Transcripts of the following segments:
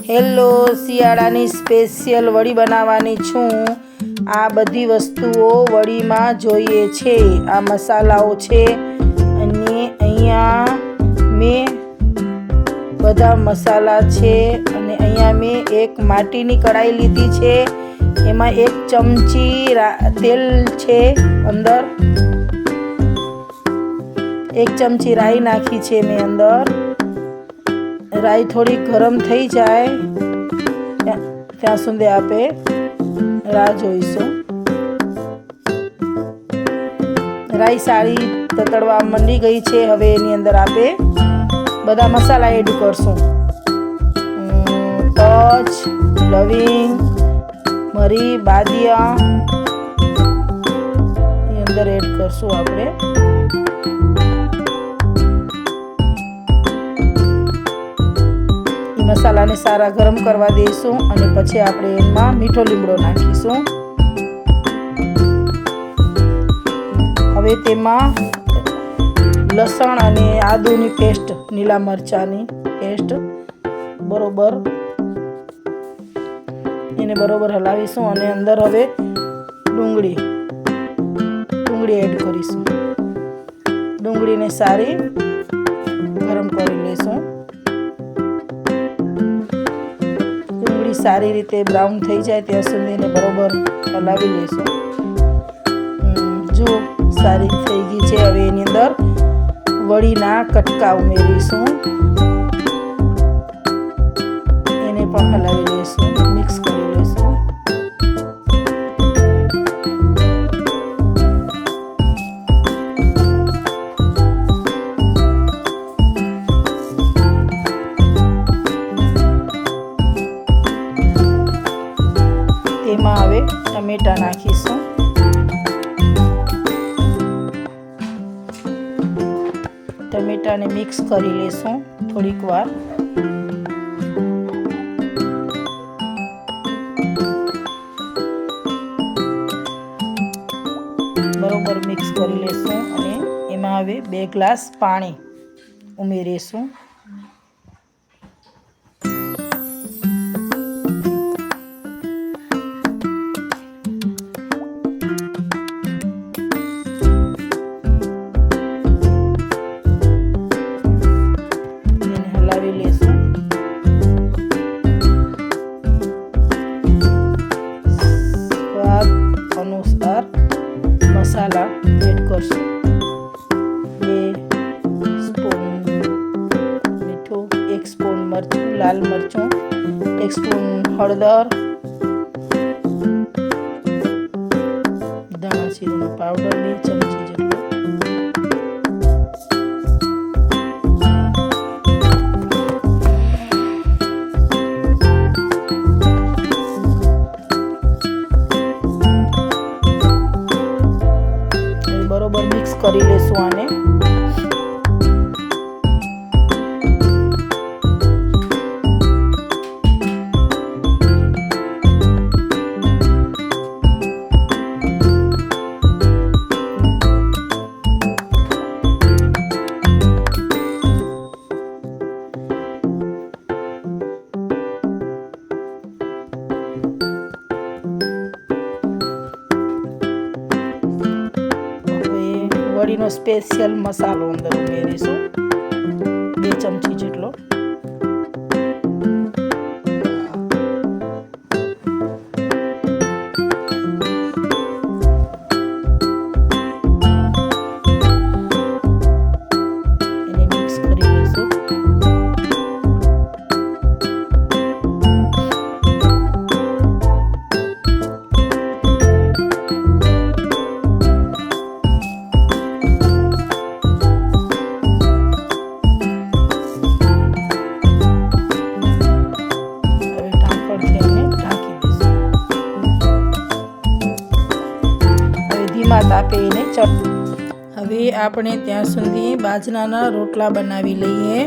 Hello, શિયાળાની special વડી બનાવવાની છું। આ બધી વસ્તુઓ વડીમાં જોઈએ છે। આ મસાલાઓ છે અને અહીંયા મેં બધા મસાલા છે અને અહીંયા મેં એક માટીની કઢાઈ લીધી છે। એમાં 1 ચમચી તેલ છે, અંદર 1 ચમચી રાઈ નાખી છે મેં અંદર। રાઈ થોડી ગરમ થઈ જાય ત્યાં સુધી આપણે રાહ જોઈશું। રાઈ સારી તતડવા માંડી ગઈ છે। હવે એની અંદર આપણે બધા મસાલા એડ કરશું। તજ, લવિંગ, મરી, બાદિયા એની અંદર એડ કરશું આપણે। મસાલાને સારા ગરમ કરવા દઈશું અને પછી આપણે એમાં મીઠો લીમડો નાખીશું। હવે તેમાં લસણ અને આદુની પેસ્ટ, લીલા મરચાંની પેસ્ટ બરોબર હલાવીશું અને અંદર હવે ડુંગળી એડ કરીશું। ડુંગળીને સારી ગરમ કરી લઈશું। સારી રીતે બ્રાઉન થઈ જાય ત્યાં સુધી એને બરોબર હલાવી લઈશું। જો સારી થઈ ગઈ છે। હવે એની અંદર વડીના કટકા ઉમેરીશું, એને પણ હલાવી લઈશું, મિક્સ કરી લઈશું। તેમાં હવે ટમેટા નાખીશું। ટમેટાને મિક્સ કરી લઈશું થોડીક વાર। બરોબર મિક્સ કરી લઈશું અને એમાં હવે 2 ગ્લાસ પાણી ઉમેરીશું। મસાલા એડ કરશું। 2 સ્પૂન મીઠું, 1 સ્પૂન મરચું, લાલ મરચું, 1 સ્પૂન હળદર, ધાણા જીરુંનો પાવડર 2 ચમચી જેટલો, બરોબર મિક્સ કરી લેશું આને। વડીનો સ્પેશિયલ મસાલો અંદર ઉમેરીશું, 2 ચમચી જેટલો। એને મિક્સ કરી લઈશું। તાપે એને હવે આપણે ત્યાં સુધી બાજરાના રોટલા બનાવી લઈએ।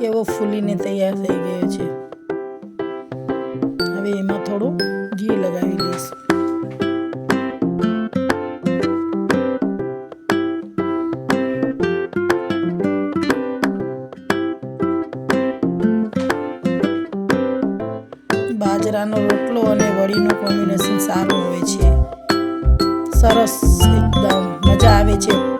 કેવો ફૂલીને તૈયાર થઈ ગયો છે. હવે એમાં થોડું ઘી લગાવી લઈશું. બાજરાનો રોટલો અને વડીનું કોમ્બિનેશન સારું હોય છે. સરસ, એકદમ મજા આવે છે.